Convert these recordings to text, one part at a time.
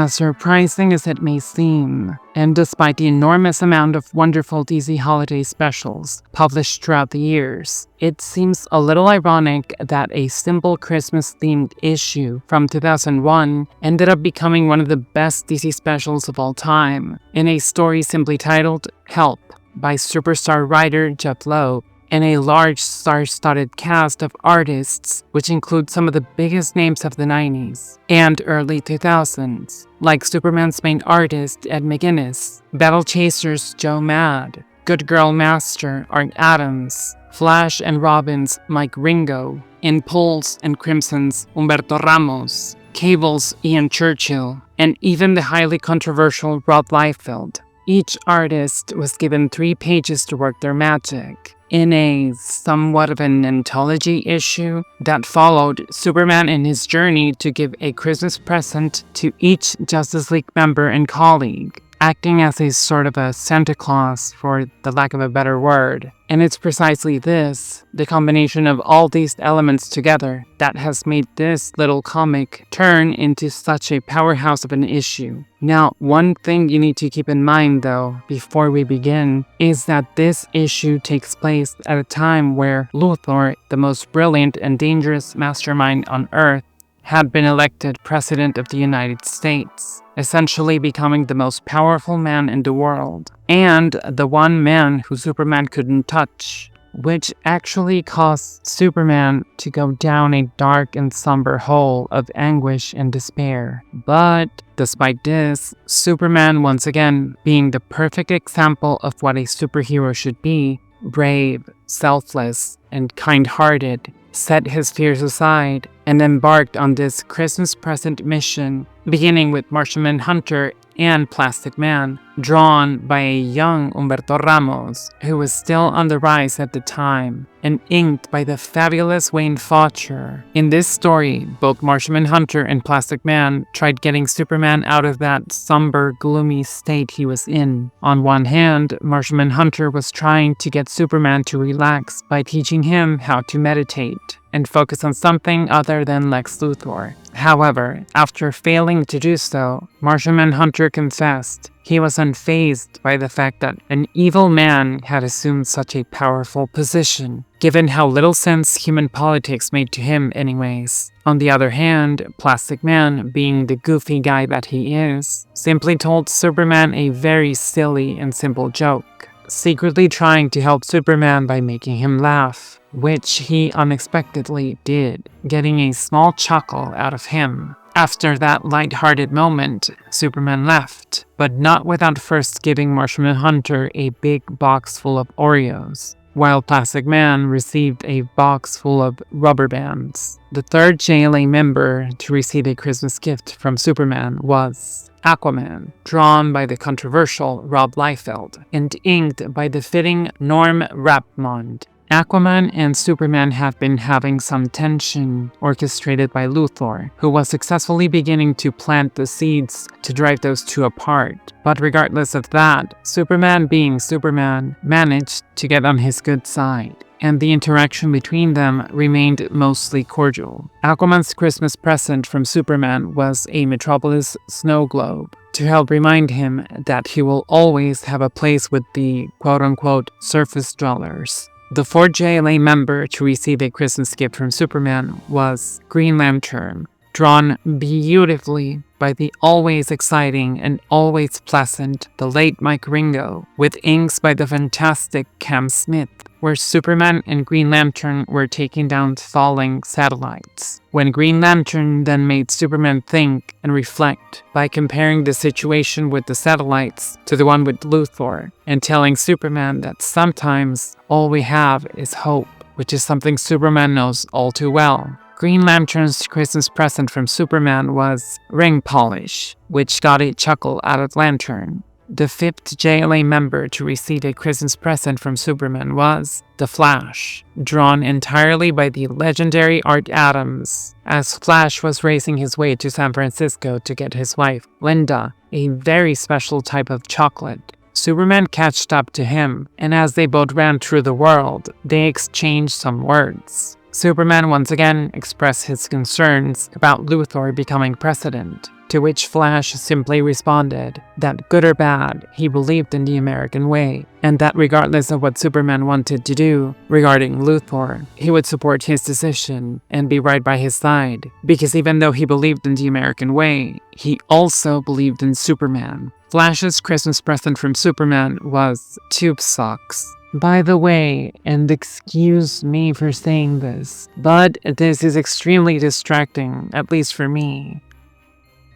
As surprising as it may seem, and despite the enormous amount of wonderful DC holiday specials published throughout the years, it seems a little ironic that a simple Christmas-themed issue from 2001 ended up becoming one of the best DC specials of all time, in a story simply titled Help by superstar writer Jeff Loeb, and a large star-studded cast of artists, which include some of the biggest names of the 90s and early 2000s, like Superman's main artist Ed McGuinness, Battle Chasers Joe Mad, Good Girl Master Art Adams, Flash and Robin's Mike Ringo, Impulse and Crimson's Humberto Ramos, Cable's Ian Churchill, and even the highly controversial Rob Liefeld. Each artist was given 3 pages to work their magic. In a somewhat of an anthology issue that followed Superman in his journey to give a Christmas present to each Justice League member and colleague, acting as a sort of a Santa Claus, for the lack of a better word. And it's precisely this, the combination of all these elements together, that has made this little comic turn into such a powerhouse of an issue. Now, one thing you need to keep in mind though, before we begin, is that this issue takes place at a time where Luthor, the most brilliant and dangerous mastermind on Earth, had been elected President of the United States, essentially becoming the most powerful man in the world, and the one man who Superman couldn't touch, which actually caused Superman to go down a dark and somber hole of anguish and despair. But despite this, Superman, once again being the perfect example of what a superhero should be, brave, selfless, and kind-hearted, set his fears aside and embarked on this Christmas present mission, beginning with Martian Manhunter and Plastic Man, drawn by a young Humberto Ramos, who was still on the rise at the time, and inked by the fabulous Wayne Faucher. In this story, both Martian Manhunter and Plastic Man tried getting Superman out of that somber, gloomy state he was in. On one hand, Martian Manhunter was trying to get Superman to relax by teaching him how to meditate and focus on something other than Lex Luthor. However, after failing to do so, Martian Manhunter confessed he was unfazed by the fact that an evil man had assumed such a powerful position, given how little sense human politics made to him anyways. On the other hand, Plastic Man, being the goofy guy that he is, simply told Superman a very silly and simple joke, secretly trying to help Superman by making him laugh, which he unexpectedly did, getting a small chuckle out of him. After that light-hearted moment, Superman left, but not without first giving Martian Manhunter a big box full of Oreos, while Plastic Man received a box full of rubber bands. The third JLA member to receive a Christmas gift from Superman was Aquaman, drawn by the controversial Rob Liefeld, and inked by the fitting Norm Rapmond. Aquaman and Superman have been having some tension orchestrated by Luthor, who was successfully beginning to plant the seeds to drive those two apart. But regardless of that, Superman, being Superman, managed to get on his good side, and the interaction between them remained mostly cordial. Aquaman's Christmas present from Superman was a Metropolis snow globe, to help remind him that he will always have a place with the quote-unquote surface dwellers. The fourth JLA member to receive a Christmas gift from Superman was Green Lantern, drawn beautifully by the always exciting and always pleasant, the late Mike Ringo, with inks by the fantastic Cam Smith, where Superman and Green Lantern were taking down falling satellites. When Green Lantern then made Superman think and reflect by comparing the situation with the satellites to the one with Luthor, and telling Superman that sometimes all we have is hope, which is something Superman knows all too well. Green Lantern's Christmas present from Superman was ring polish, which got a chuckle out of Lantern. The fifth JLA member to receive a Christmas present from Superman was The Flash, drawn entirely by the legendary Art Adams, as Flash was racing his way to San Francisco to get his wife, Linda, a very special type of chocolate. Superman catched up to him, and as they both ran through the world, they exchanged some words. Superman once again expressed his concerns about Luthor becoming president, To which Flash simply responded that good or bad, he believed in the American way, and that regardless of what Superman wanted to do regarding Luthor, he would support his decision and be right by his side, because even though he believed in the American way, he also believed in Superman. Flash's Christmas present from Superman was tube socks. By the way, and excuse me for saying this, but this is extremely distracting, at least for me.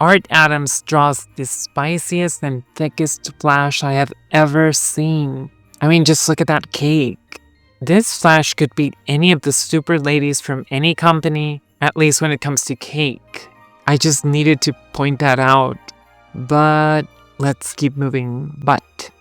Art Adams draws the spiciest and thickest Flash I have ever seen. I mean, just look at that cake. This Flash could beat any of the super ladies from any company, at least when it comes to cake. I just needed to point that out. But let's keep moving. But.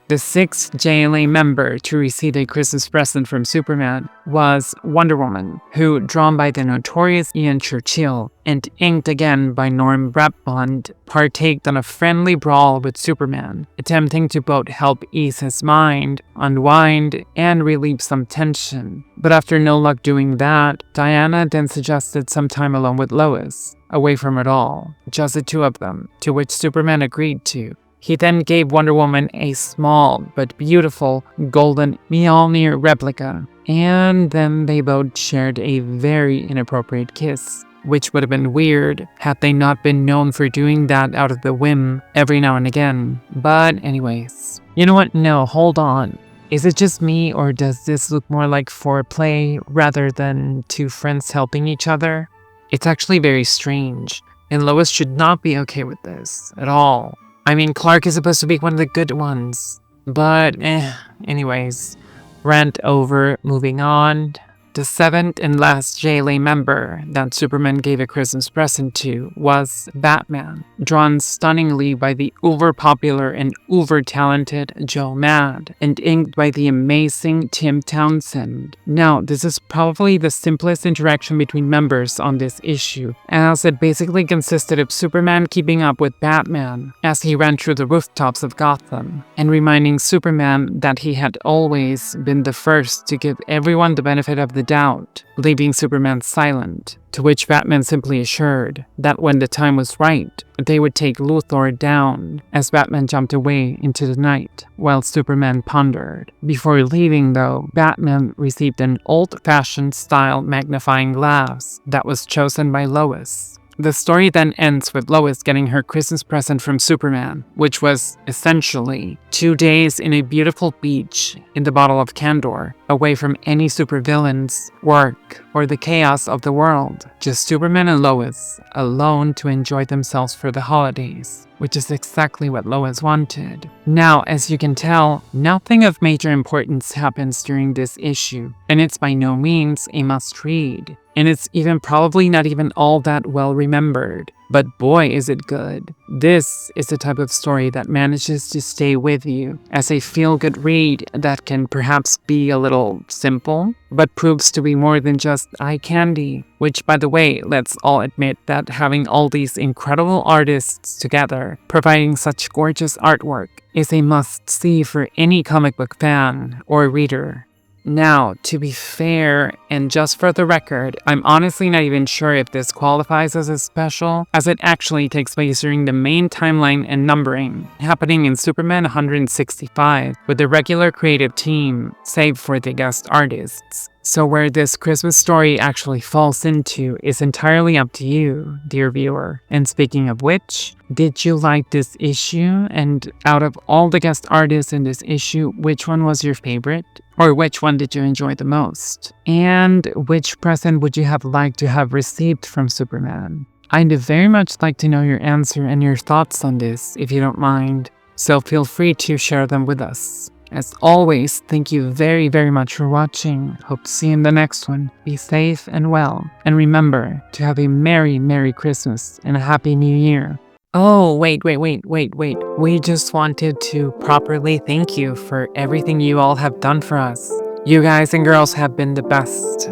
The sixth JLA member to receive a Christmas present from Superman was Wonder Woman, who, drawn by the notorious Ian Churchill and inked again by Norm Brabant, partaked on a friendly brawl with Superman, attempting to both help ease his mind, unwind, and relieve some tension. But after no luck doing that, Diana then suggested some time alone with Lois, away from it all, just the two of them, to which Superman agreed to. He then gave Wonder Woman a small but beautiful golden Mjolnir replica, and then they both shared a very inappropriate kiss, which would have been weird had they not been known for doing that out of the whim every now and again. But anyways, you know what? No, hold on. Is it just me, or does this look more like foreplay rather than two friends helping each other? It's actually very strange, and Lois should not be okay with this at all. I mean, Clark is supposed to be one of the good ones. But, anyways. Rant over, moving on. The seventh and last JLA member that Superman gave a Christmas present to was Batman, drawn stunningly by the uber-popular and uber-talented Joe Mad, and inked by the amazing Tim Townsend. Now, this is probably the simplest interaction between members on this issue, as it basically consisted of Superman keeping up with Batman as he ran through the rooftops of Gotham, and reminding Superman that he had always been the first to give everyone the benefit of the doubt, leaving Superman silent, to which Batman simply assured that when the time was right, they would take Luthor down, as Batman jumped away into the night, while Superman pondered. Before leaving though, Batman received an old-fashioned style magnifying glass that was chosen by Lois. The story then ends with Lois getting her Christmas present from Superman, which was essentially 2 days in a beautiful beach in the bottle of Candor, away from any supervillains, work, or the chaos of the world. Just Superman and Lois, alone to enjoy themselves for the holidays, which is exactly what Lois wanted. Now, as you can tell, nothing of major importance happens during this issue, and it's by no means a must-read. And it's even probably not even all that well remembered. But boy, is it good. This is the type of story that manages to stay with you as a feel-good read that can perhaps be a little simple, but proves to be more than just eye candy. Which, by the way, let's all admit that having all these incredible artists together, providing such gorgeous artwork, is a must-see for any comic book fan or reader. Now, to be fair, and just for the record, I'm honestly not even sure if this qualifies as a special, as it actually takes place during the main timeline and numbering, happening in Superman 165, with the regular creative team, save for the guest artists. So where this Christmas story actually falls into is entirely up to you, dear viewer. And speaking of which, did you like this issue? And out of all the guest artists in this issue, which one was your favorite? Or which one did you enjoy the most? And which present would you have liked to have received from Superman? I'd very much like to know your answer and your thoughts on this, if you don't mind. So feel free to share them with us. As always, thank you very, very much for watching. Hope to see you in the next one. Be safe and well. And remember to have a Merry, Merry Christmas and a Happy New Year. Oh, wait. We just wanted to properly thank you for everything you all have done for us. You guys and girls have been the best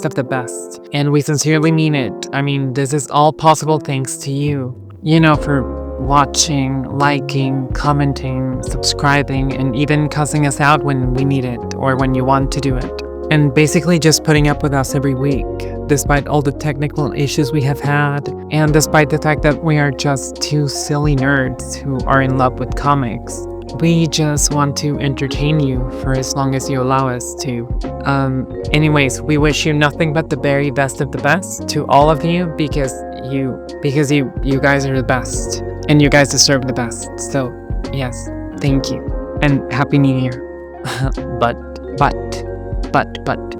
of the best. And we sincerely mean it. I mean, this is all possible thanks to you. You know, for watching, liking, commenting, subscribing, and even cussing us out when we need it or when you want to do it. And basically just putting up with us every week. despite all the technical issues we have had, and despite the fact that we are just two silly nerds who are in love with comics. We just want to entertain you for as long as you allow us to. Anyways, we wish you nothing but the very best of the best to all of you because you guys are the best and you guys deserve the best. So, yes, thank you and Happy New Year. but